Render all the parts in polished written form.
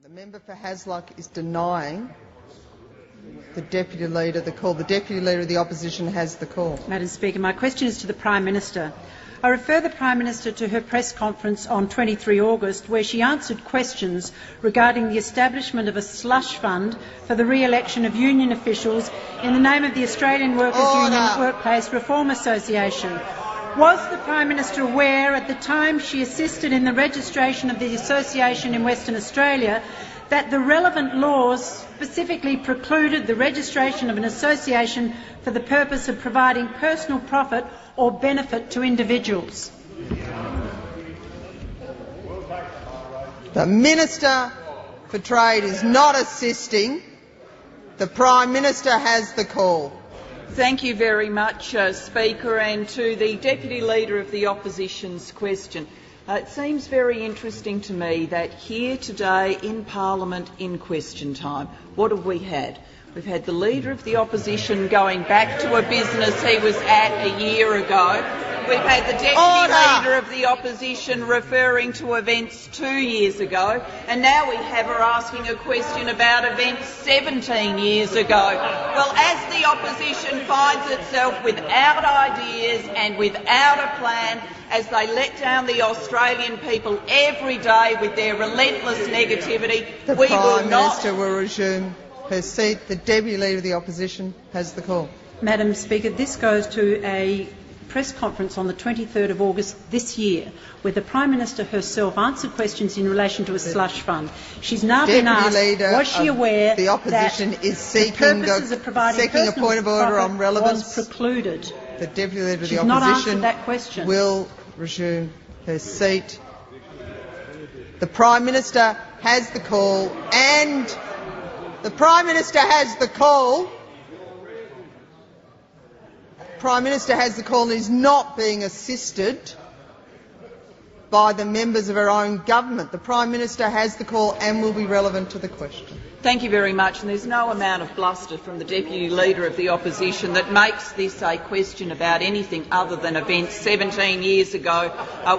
The member for Hasluck is denying the Deputy Leader the call. The Deputy Leader of the Opposition has the call. Madam Speaker, my question is to the Prime Minister. I refer the Prime Minister to her press conference on 23 August, where she answered questions regarding the establishment of a slush fund for the re-election of union officials in the name of the Australian Workers' Union Workplace Reform Association. Was the Prime Minister aware at the time she assisted in the registration of the association in Western Australia that the relevant laws specifically precluded the registration of an association for the purpose of providing personal profit or benefit to individuals? The Minister for Trade is not assisting. The Prime Minister has the call. Thank you very much, Speaker. And to the Deputy Leader of the Opposition's question, it seems very interesting to me that here today in Parliament in question time, what have we had? We've had the Leader of the Opposition going back to a business he was at a year ago. We've had the Deputy Leader of the Opposition referring to events 2 years ago, and now we have her asking a question about events 17 years ago. Well, as the Opposition finds itself without ideas and without a plan, as they let down the Australian people every day with their relentless negativity, the Prime Minister will resume her seat. The Deputy Leader of the Opposition has the call. Madam Speaker, this goes to a press conference on the 23rd of August this year, where the Prime Minister herself answered questions in relation to a slush fund. She's now been asked, was she aware the Opposition that is seeking the purposes of providing a point of order on relevance was precluded? The Deputy Leader of She's the not Opposition answered that question. will resume her seat. The Prime Minister has the call, and the Prime Minister has the call. Prime Minister has the call and is not being assisted by the members of her own government. The Prime Minister has the call and will be relevant to the question. Thank you very much. And there's no amount of bluster from the Deputy Leader of the Opposition that makes this a question about anything other than events 17 years ago.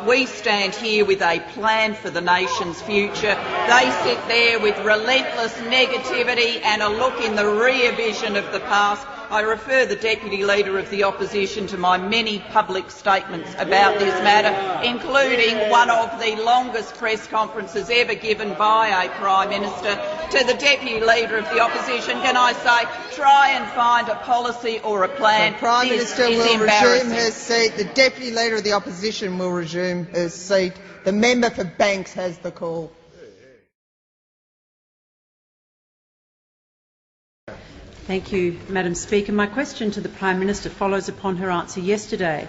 We stand here with a plan for the nation's future. They sit there with relentless negativity and a look in the rear vision of the past. I refer the Deputy Leader of the Opposition to my many public statements about this matter, including one of the longest press conferences ever given by a Prime Minister. To the Deputy Leader of the Opposition, can I say, try and find a policy or a plan. The Prime Minister will resume her seat. The Deputy Leader of the Opposition will resume her seat. The member for Banks has the call. Thank you, Madam Speaker. My question to the Prime Minister follows upon her answer yesterday.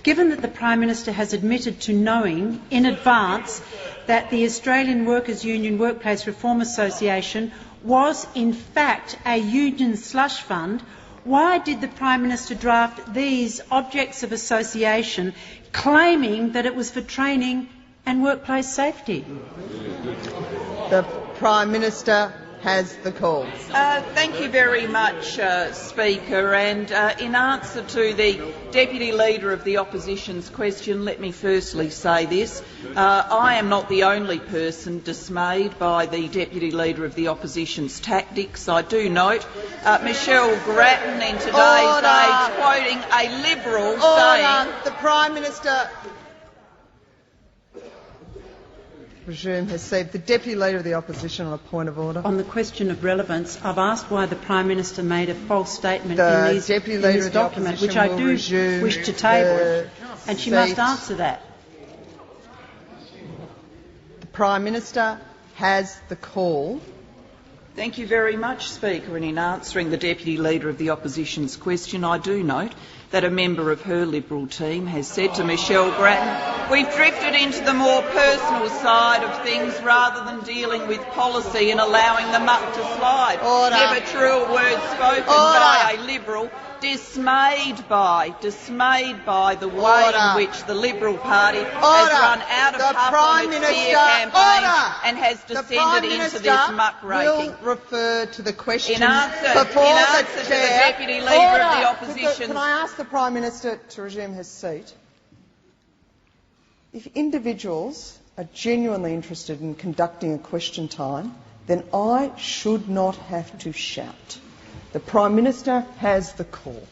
Given that the Prime Minister has admitted to knowing in advance that the Australian Workers' Union Workplace Reform Association was in fact a union slush fund, why did the Prime Minister draft these objects of association claiming that it was for training and workplace safety? The Prime Minister has the call. Thank you very much, Speaker. And in answer to the Deputy Leader of the Opposition's question, let me firstly say this. I am not the only person dismayed by the Deputy Leader of the Opposition's tactics. I do note Michelle Grattan in today's Age quoting a Liberal saying... The Prime Minister resume her seat. The Deputy Leader of the Opposition on a point of order. On the question of relevance, I've asked why the Prime Minister made a false statement in this document, which I do wish to table, and she must answer that. The Prime Minister has the call. Thank you very much, Speaker. And in answering the Deputy Leader of the Opposition's question, I do note that a member of her Liberal team has said to Michelle Grattan, we've drifted into the more personal side of things rather than dealing with policy and allowing the muck to slide. Never truer words spoken by a Liberal, dismayed by the way in which the Liberal Party has run out of puff on its fear campaign and has descended into this muck-raking. Will refer to the question in answer to the Deputy Leader of the Opposition. Can I ask the Prime Minister to resume his seat? If individuals are genuinely interested in conducting a question time, then I should not have to shout. The Prime Minister has the call.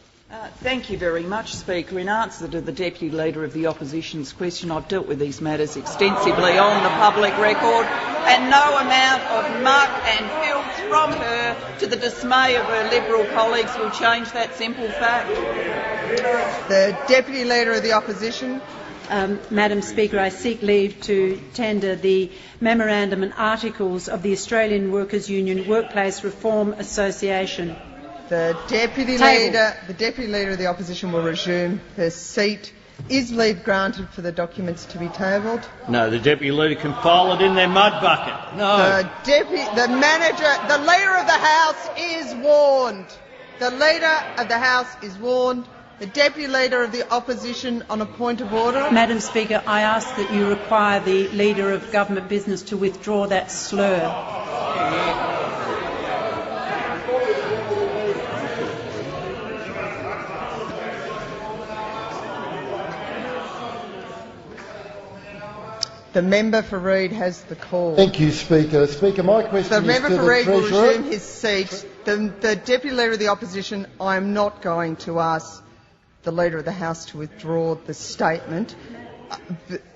Thank you very much, Speaker. In answer to the Deputy Leader of the Opposition's question, I've dealt with these matters extensively on the public record, and no amount of muck and filth from her, to the dismay of her Liberal colleagues, will change that simple fact. The Deputy Leader of the Opposition. Madam Speaker, I seek leave to tender the memorandum and articles of the Australian Workers' Union Workplace Reform Association. The Deputy Leader of the Opposition will resume her seat. Is leave granted for the documents to be tabled? No, the Deputy Leader can file it in their mud bucket. No. The Leader of the House is warned. The Leader of the House is warned. The Deputy Leader of the Opposition on a point of order. Madam Speaker, I ask that you require the Leader of Government Business to withdraw that slur. The member for Reid has the call. Thank you, Speaker. Speaker, my question the is member to for the Reid will Treasurer. resume his seat. The Deputy Leader of the Opposition, I am not going to ask the Leader of the House to withdraw the statement.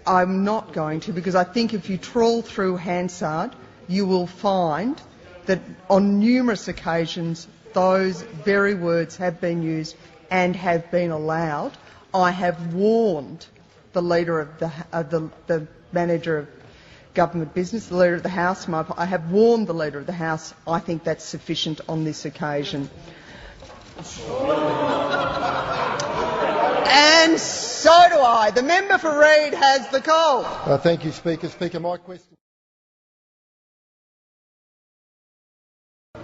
I'm not going to, because I think if you trawl through Hansard, you will find that on numerous occasions those very words have been used and have been allowed. I have warned the Leader of the Manager of Government Business, the Leader of the House. I have warned the Leader of the House. I think that's sufficient on this occasion. And so do I. The member for Reid has the call. Thank you, Speaker. Speaker, my question.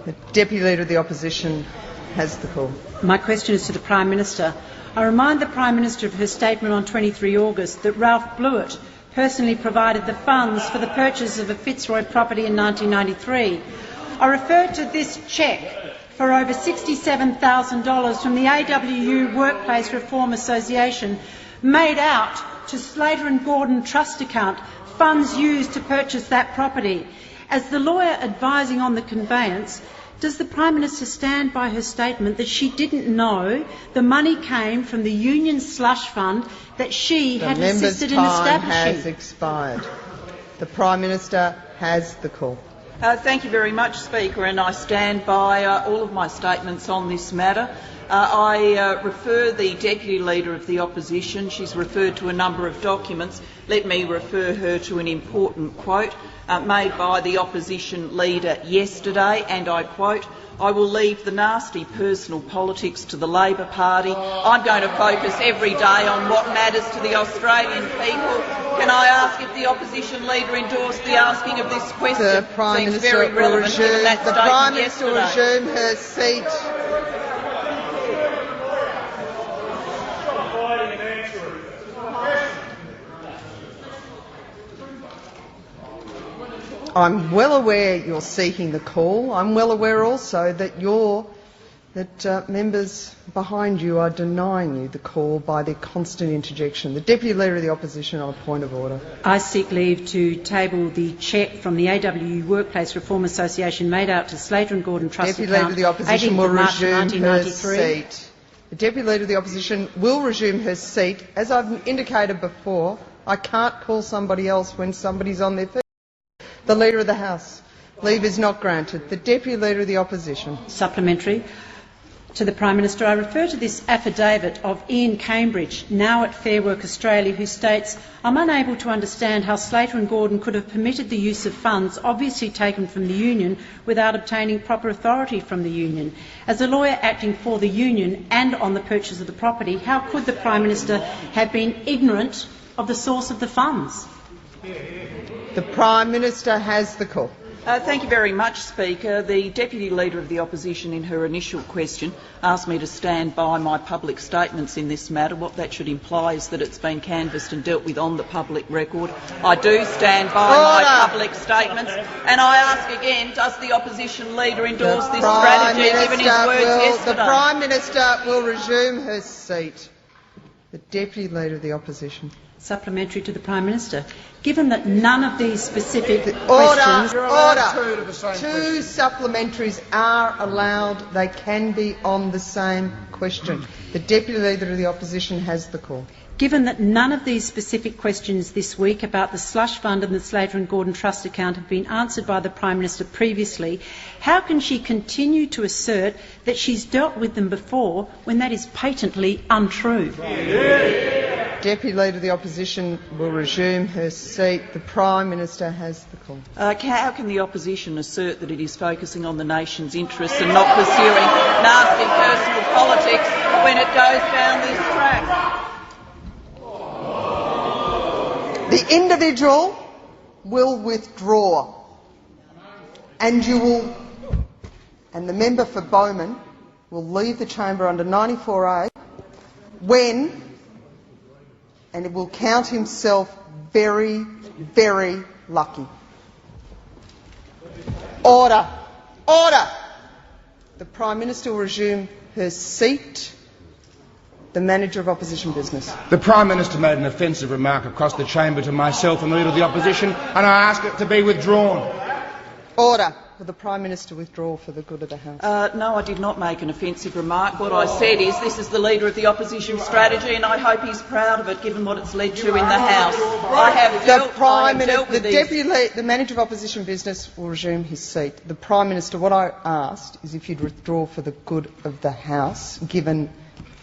The Deputy Leader of the Opposition has the call. My question is to the Prime Minister. I remind the Prime Minister of her statement on 23 August that Ralph Blewett personally provided the funds for the purchase of a Fitzroy property in 1993. I refer to this cheque for over $67,000 from the AWU Workplace Reform Association made out to Slater and Gordon Trust account, funds used to purchase that property. As the lawyer advising on the conveyance, does the Prime Minister stand by her statement that she didn't know the money came from the Union Slush Fund that she had assisted in establishing? The member's time has expired. The Prime Minister has the call. Thank you very much, Speaker, and I stand by all of my statements on this matter. I refer the Deputy Leader of the Opposition. She's referred to a number of documents. Let me refer her to an important quote made by the Opposition Leader yesterday, and I quote, "I will leave the nasty personal politics to the Labor Party. I'm going to focus every day on what matters to the Australian people." Can I ask if the Opposition Leader endorsed the asking of this question? The Prime Seems Minister very will relevant given that resume. The Prime statement Minister will yesterday. resume her seat. I'm well aware you're seeking the call. I'm well aware also that members behind you are denying you the call by their constant interjection. The Deputy Leader of the Opposition on a point of order. I seek leave to table the cheque from the AWU Workplace Reform Association made out to Slater and Gordon Trust Deputy account, Leader of the Opposition 18th will of March resume her 1993. seat. The Deputy Leader of the Opposition will resume her seat. As I've indicated before, I can't call somebody else when somebody's on their feet. The Leader of the House. Leave is not granted. The Deputy Leader of the Opposition. Supplementary. To the Prime Minister, I refer to this affidavit of Ian Cambridge, now at Fair Work Australia, who states, "I'm unable to understand how Slater and Gordon could have permitted the use of funds obviously taken from the Union without obtaining proper authority from the Union. As a lawyer acting for the Union and on the purchase of the property, how could the Prime Minister have been ignorant of the source of the funds?" The Prime Minister has the call. Thank you very much, Speaker. The Deputy Leader of the Opposition in her initial question asked me to stand by my public statements in this matter. What that should imply is that it's been canvassed and dealt with on the public record. I do stand by my public statements, and I ask again, does the Opposition Leader endorse this strategy given his words yesterday? The Prime Minister will resume her seat. The Deputy Leader of the Opposition. Supplementary to the Prime Minister. Given that none of these specific Order! questions... Order! Two supplementaries are allowed. They can be on the same question. The Deputy Leader of the Opposition has the call. Given that none of these specific questions this week about the Slush Fund and the Slater and Gordon Trust account have been answered by the Prime Minister previously, how can she continue to assert that she's dealt with them before when that is patently untrue? Deputy Leader of the Opposition will resume her seat. The Prime Minister has the call. How can the Opposition assert that it is focusing on the nation's interests and not pursuing nasty personal politics when it goes down this track? The individual will withdraw, and the member for Bowman will leave the chamber under 94A and it will count himself very, very lucky. Order! Order! The Prime Minister will resume her seat. The Manager of Opposition Business. The Prime Minister made an offensive remark across the chamber to myself and the Leader of the Opposition, and I ask it to be withdrawn. Order. Will the Prime Minister withdraw for the good of the House? No, I did not make an offensive remark. What I said is this is the Leader of the Opposition strategy, and I hope he's proud of it, given what it's led to in the House. The Manager of Opposition Business will resume his seat. The Prime Minister, what I asked is if you'd withdraw for the good of the House, given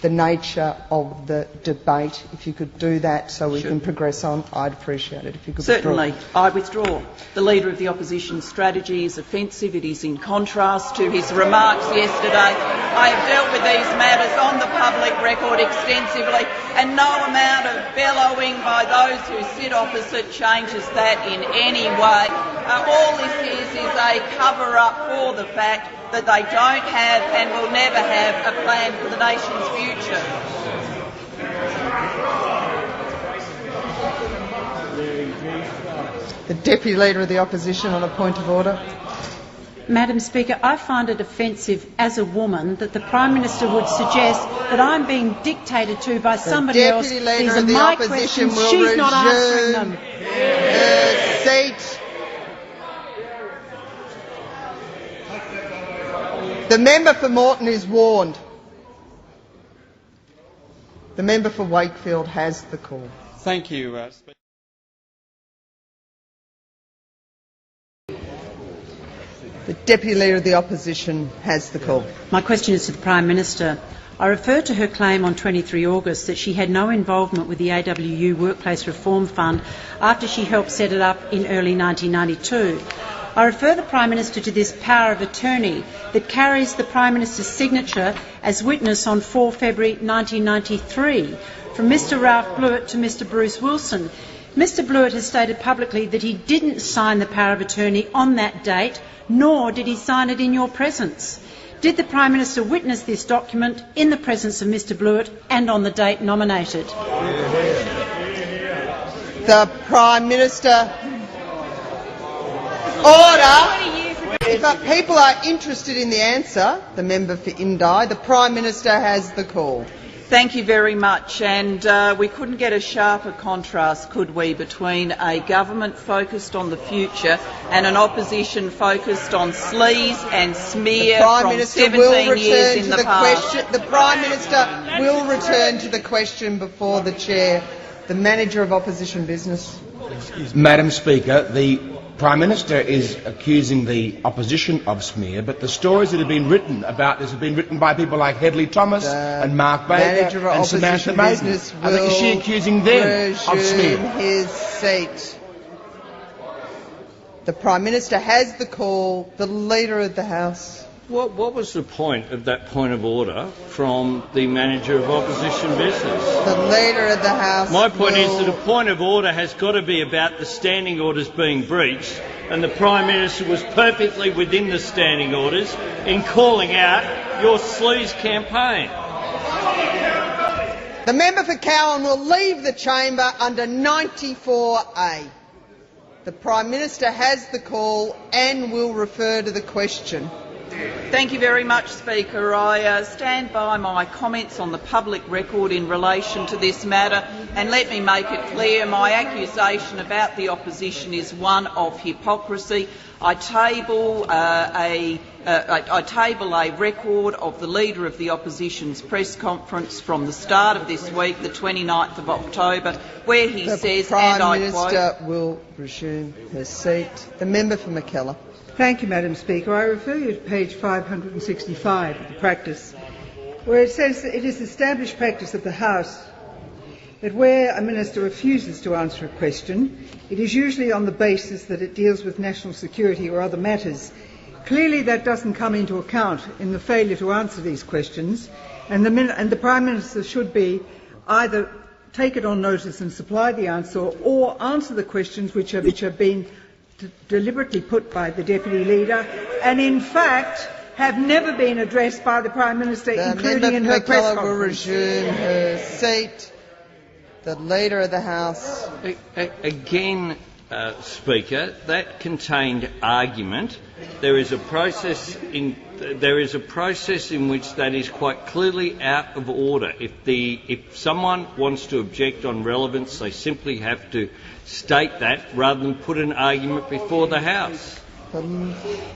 the nature of the debate. If you could do that so we can progress on, I'd appreciate it if you could Certainly, withdraw. I withdraw. The Leader of the Opposition strategy is offensive. It is in contrast to his remarks yesterday. I have dealt with these matters on the public record extensively, and no amount of bellowing by those who sit opposite changes that in any way. All this is a cover-up for the fact that they don't have and will never have a plan for the nation's future. The Deputy Leader of the Opposition on a point of order. Madam Speaker, I find it offensive as a woman that the Prime Minister would suggest that I'm being dictated to by somebody else. The Deputy Leader of the Opposition will she's not answering them. Her seat. The member for Moreton is warned. The member for Wakefield has the call. Thank you, Speaker. The Deputy Leader of the Opposition has the call. My question is to the Prime Minister. I refer to her claim on 23 August that she had no involvement with the AWU Workplace Reform Fund after she helped set it up in early 1992. I refer the Prime Minister to this power of attorney that carries the Prime Minister's signature as witness on 4 February 1993 from Mr Ralph Blewett to Mr Bruce Wilson. Mr Blewett has stated publicly that he didn't sign the power of attorney on that date, nor did he sign it in your presence. Did the Prime Minister witness this document in the presence of Mr Blewett and on the date nominated? The Prime Minister. Order! If people are interested in the answer, the member for Indi, the Prime Minister has the call. Thank you very much. And we couldn't get a sharper contrast, could we, between a government focused on the future and an opposition focused on sleaze and smear from 17 years in the past. The Prime Minister will return to the question before the Chair. The Manager of Opposition Business. Madam Speaker, the Prime Minister is accusing the opposition of smear, but the stories that have been written about this have been written by people like Hedley Thomas and Mark Baker and Samantha Maiden. Is she accusing them of smear? His seat. The Prime Minister has the call. The Leader of the House. What was the point of that point of order from the Manager of Opposition Business? The Leader of the House. My point is that a point of order has got to be about the standing orders being breached, and the Prime Minister was perfectly within the standing orders in calling out your sleaze campaign. The member for Cowan will leave the chamber under 94A. The Prime Minister has the call and will refer to the question. Thank you very much, Speaker. I stand by my comments on the public record in relation to this matter, and let me make it clear my accusation about the opposition is one of hypocrisy. I table a record of the Leader of the Opposition's press conference from the start of this week, the 29th of October, where he says, and I quote... The Prime Minister will resume her seat. The member for McKellar. Thank you, Madam Speaker. I refer you to page 565 of the practice, where it says that it is established practice of the House that where a minister refuses to answer a question, it is usually on the basis that it deals with national security or other matters. Clearly that doesn't come into account in the failure to answer these questions, and the Prime Minister should be either take it on notice and supply the answer, or answer the questions which have been deliberately put by the Deputy Leader, and in fact have never been addressed by the Prime Minister, including in her press conference. The member will resume her seat. The Leader of the House. Again, Speaker, that contained argument. There is a process in which that is quite clearly out of order. If someone wants to object on relevance, they simply have to state that rather than put an argument before the House. The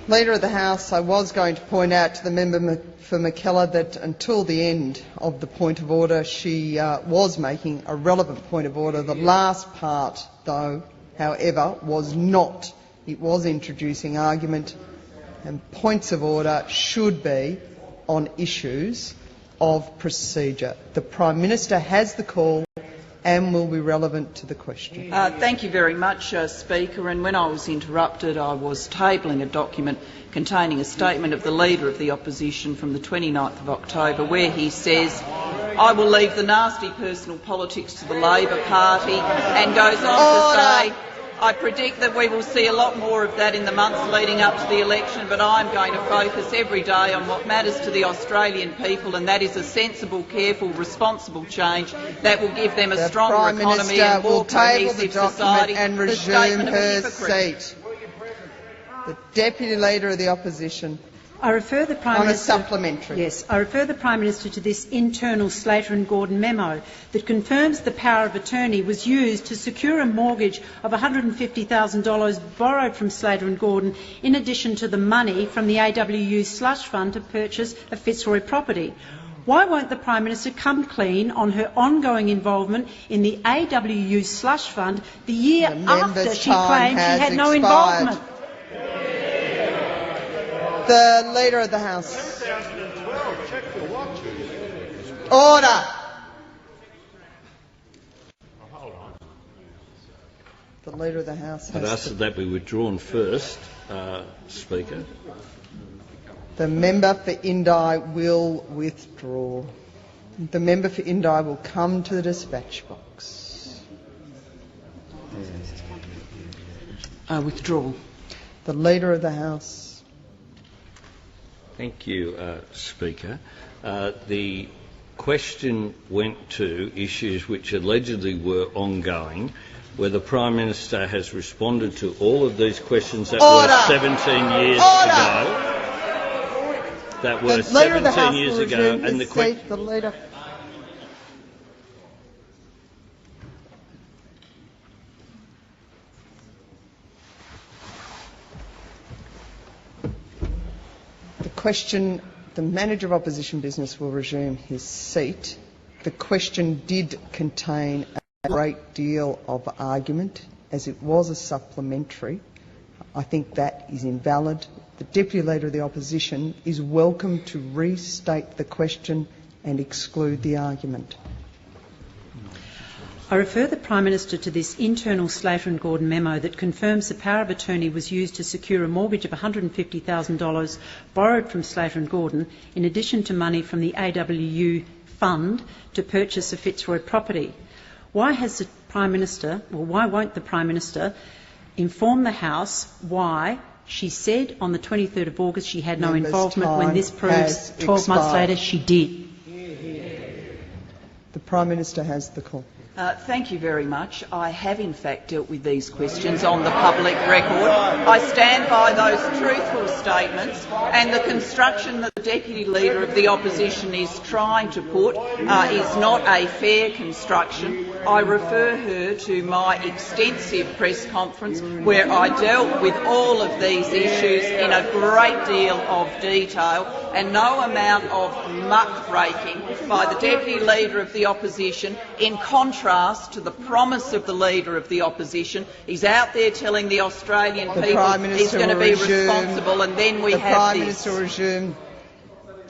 Leader of the House, I was going to point out to the member for McKellar that until the end of the point of order she was making a relevant point of order. The last part, though, however, was not. It was introducing argument, and points of order should be on issues of procedure. The Prime Minister has the call and will be relevant to the question. Thank you very much, Speaker. And when I was interrupted, I was tabling a document containing a statement of the Leader of the Opposition from the 29th of October, where he says, "I will leave the nasty personal politics to the Labor Party," and goes on to say, "I predict that we will see a lot more of that in the months leading up to the election, but I'm going to focus every day on what matters to the Australian people, and that is a sensible, careful, responsible change that will give them a stronger economy and more cohesive society." And resume her seat. The Deputy Leader of the Opposition. I refer the Prime Minister, on a supplementary. Yes, I refer the Prime Minister to this internal Slater and Gordon memo that confirms the power of attorney was used to secure a mortgage of $150,000 borrowed from Slater and Gordon, in addition to the money from the AWU Slush Fund to purchase a Fitzroy property. Why won't the Prime Minister come clean on her ongoing involvement in the AWU Slush Fund the year after she claimed she had no involvement? The Leader of the House. Order. The Leader of the House I'd ask that be withdrawn first, Speaker. The member for Indi will withdraw. The member for Indi will come to the dispatch box. Withdraw. The Leader of the House. Thank you, Speaker. The question went to issues which allegedly were ongoing, where the Prime Minister has responded to all of these questions that were 17 years ago. That were 17 years ago, and the Leader. Question, the Manager of Opposition Business will resume his seat. The question did contain a great deal of argument, as it was a supplementary. I think that is invalid. The Deputy Leader of the Opposition is welcome to restate the question and exclude the argument. I refer the Prime Minister to this internal Slater and Gordon memo that confirms the power of attorney was used to secure a mortgage of $150,000 borrowed from Slater and Gordon, in addition to money from the AWU fund to purchase a Fitzroy property. Why won't the Prime Minister inform the House why she said on the 23rd of August she had no involvement, when this proves 12 months later she did? The Prime Minister has the call. Thank you very much. I have in fact dealt with these questions on the public record. I stand by those truthful statements, and the construction that the Deputy Leader of the Opposition is trying to put is not a fair construction. I refer her to my extensive press conference where I dealt with all of these issues in a great deal of detail, and no amount of muck-raking by the Deputy Leader of the Opposition, in contrast to the promise of the Leader of the Opposition. He's out there telling the Australian people he's going to be responsible, and then we have this. The Prime Minister will resume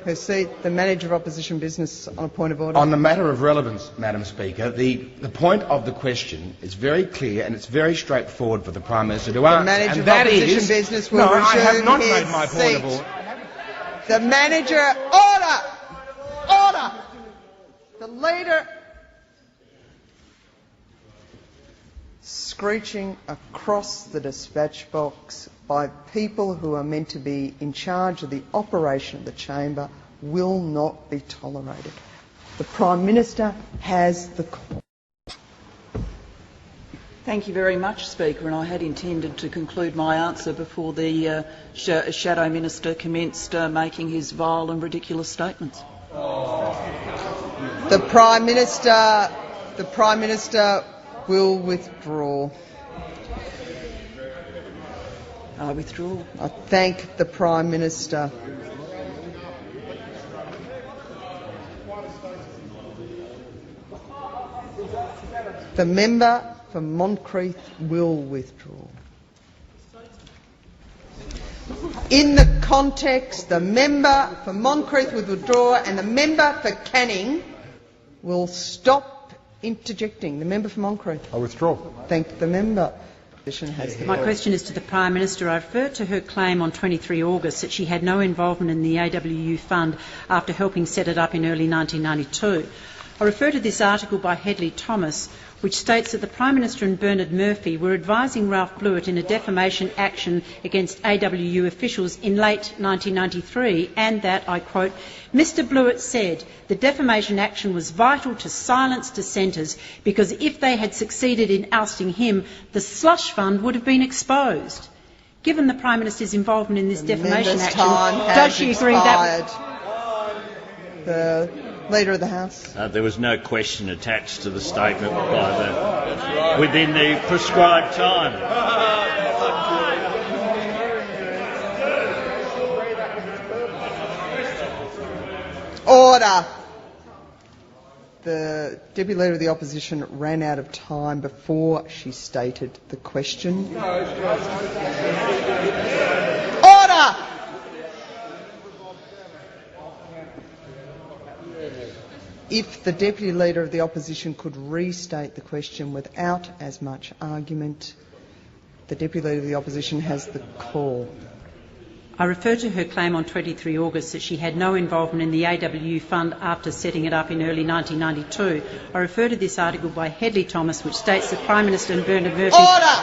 her seat. The Manager of Opposition Business on a point of order. On the matter of relevance, Madam Speaker, the point of the question is very clear and it's very straightforward for the Prime Minister to answer. The Manager of Opposition Business will resume I have not his made my seat. point of order. The Manager... Order! Order! The Leader... Screeching across the dispatch box by people who are meant to be in charge of the operation of the chamber will not be tolerated. The Prime Minister has the call. Thank you very much, Speaker, and I had intended to conclude my answer before the Shadow Minister commenced making his vile and ridiculous statements. The Prime Minister will withdraw. I withdraw. I thank the Prime Minister. The member for Moncrieff will withdraw. In the context, the member for Moncrieff will withdraw, and the member for Canning will stop interjecting. The member for Moncrieff. I withdraw. Thank the member. My question is to the Prime Minister. I refer to her claim on 23 August that she had no involvement in the AWU Fund after helping set it up in early 1992. I refer to this article by Hedley Thomas, which states that the Prime Minister and Bernard Murphy were advising Ralph Blewett in a defamation action against AWU officials in late 1993, and that, I quote, Mr Blewett said the defamation action was vital to silence dissenters because if they had succeeded in ousting him, the slush fund would have been exposed. Given the Prime Minister's involvement in this defamation action, does she agree that... The Leader of the House. There was no question attached to the statement within the prescribed time. Order. The Deputy Leader of the Opposition ran out of time before she stated the question. Order. If the Deputy Leader of the Opposition could restate the question without as much argument, the Deputy Leader of the Opposition has the call. I refer to her claim on 23 August that she had no involvement in the AWU Fund after setting it up in early 1992. I refer to this article by Hedley Thomas, which states that Prime Minister and Bernard Murphy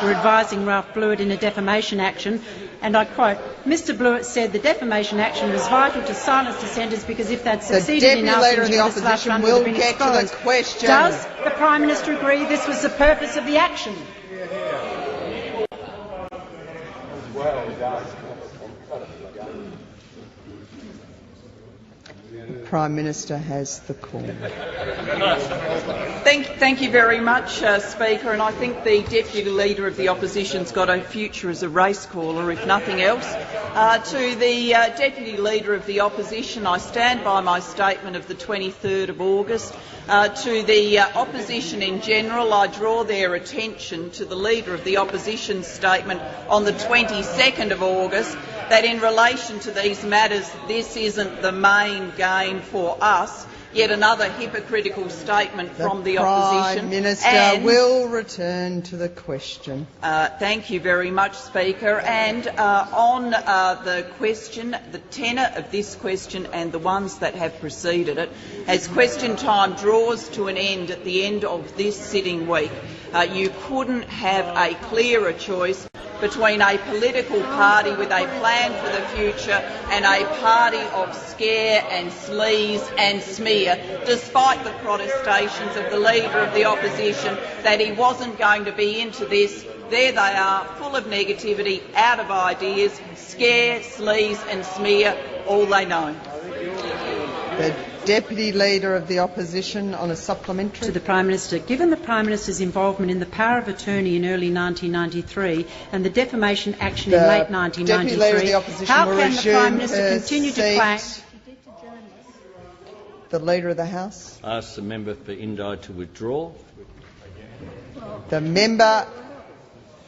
were advising Ralph Blewett in a defamation action, and I quote, Mr Blewett said the defamation action was vital to silence dissenters because if they'd succeeded in ousting him, the slush fund would have been exposed. Does the Prime Minister agree this was the purpose of the action? The Prime Minister has the call. Thank you very much, Speaker, and I think the Deputy Leader of the Opposition's got a future as a race caller, if nothing else. To the Deputy Leader of the Opposition, I stand by my statement of the 23rd of August. To the Opposition in general, I draw their attention to the Leader of the Opposition's statement on the 22nd of August, that in relation to these matters, this isn't the main game for us. Yet another hypocritical statement from the Opposition. The Prime Minister will return to the question. Thank you very much, Speaker. And on the question, the tenor of this question and the ones that have preceded it, as question time draws to an end at the end of this sitting week, you couldn't have a clearer choice between a political party with a plan for the future and a party of scare and sleaze and smear, despite the protestations of the Leader of the Opposition that he wasn't going to be into this. There they are, full of negativity, out of ideas, scare, sleaze and smear, all they know. The Deputy Leader of the Opposition on a supplementary. To the Prime Minister. Given the Prime Minister's involvement in the power of attorney in early 1993 and the defamation action in late 1993, how can the Prime Minister continue to claim... The Leader of the House. Ask the member for Indi to withdraw. The member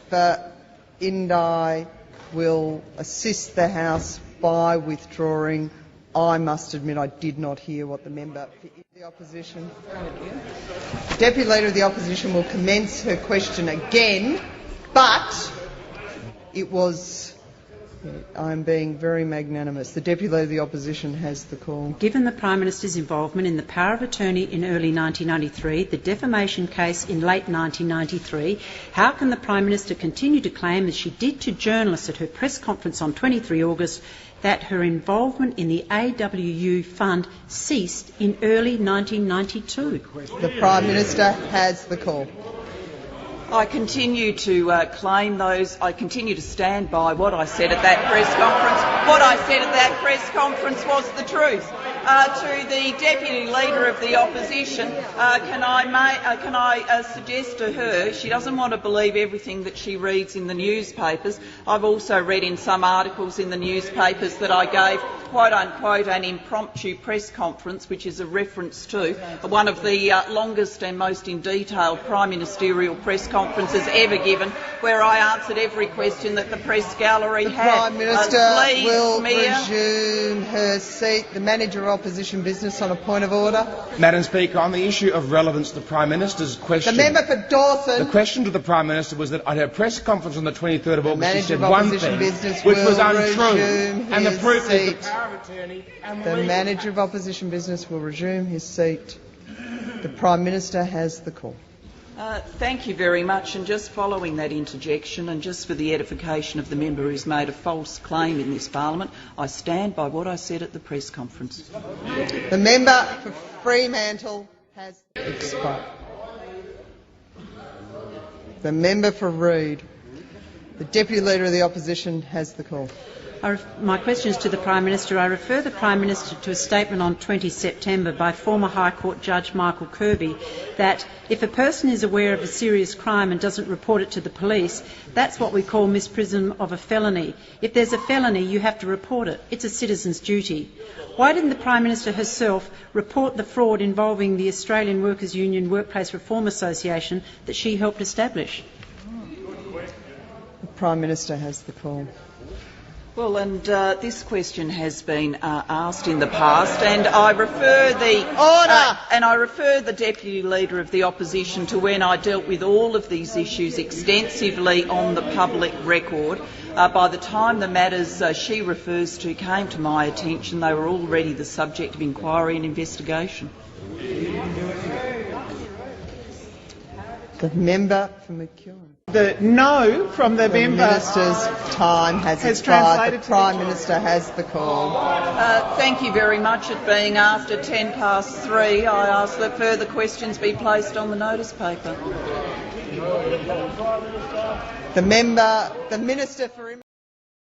for Indi will assist the House by withdrawing. I must admit I did not hear what the member for the Opposition. The Deputy Leader of the Opposition will commence her question again, but it was... I'm being very magnanimous. The Deputy Leader of the Opposition has the call. Given the Prime Minister's involvement in the power of attorney in early 1993, the defamation case in late 1993, how can the Prime Minister continue to claim, as she did to journalists at her press conference on 23 August, that her involvement in the AWU Fund ceased in early 1992? The Prime Minister has the call. I continue to claim those. I continue to stand by what I said at that press conference. What I said at that press conference was the truth. To the Deputy Leader of the Opposition, can I suggest to her, she doesn't want to believe everything that she reads in the newspapers. I've also read in some articles in the newspapers that I gave, quote unquote, an impromptu press conference, which is a reference to one of the longest and most in detail prime ministerial press conferences ever given, where I answered every question that the press gallery had. The Prime Minister will resume her seat. The Manager of Opposition Business on a point of order. Madam Speaker, on the issue of relevance, the Prime Minister's question... The member for Dawson... The question to the Prime Minister was that at her press conference on the 23rd of August she said one thing which was untrue, and the proof is the power of attorney and the Manager of Opposition Business will resume his seat. The Prime Minister has the call. Thank you very much. And just following that interjection, and just for the edification of the member who's made a false claim in this parliament, I stand by what I said at the press conference. The member for Fremantle has expired. The member for Reid. The Deputy Leader of the Opposition has the call. My question is to the Prime Minister. I refer the Prime Minister to a statement on 20 September by former High Court Judge Michael Kirby that if a person is aware of a serious crime and doesn't report it to the police, that's what we call misprision of a felony. If there's a felony, you have to report it. It's a citizen's duty. Why didn't the Prime Minister herself report the fraud involving the Australian Workers' Union Workplace Reform Association that she helped establish? The Prime Minister has the call. Well, and this question has been asked in the past, and I refer the Deputy Leader of the Opposition to when I dealt with all of these issues extensively on the public record. By the time the matters she refers to came to my attention, they were already the subject of inquiry and investigation. The member for McEwen. The no from the member. The Minister's time has expired. The Prime Minister has the call. Thank you very much. It being asked at 3:10, I ask that further questions be placed on the notice paper. The Minister for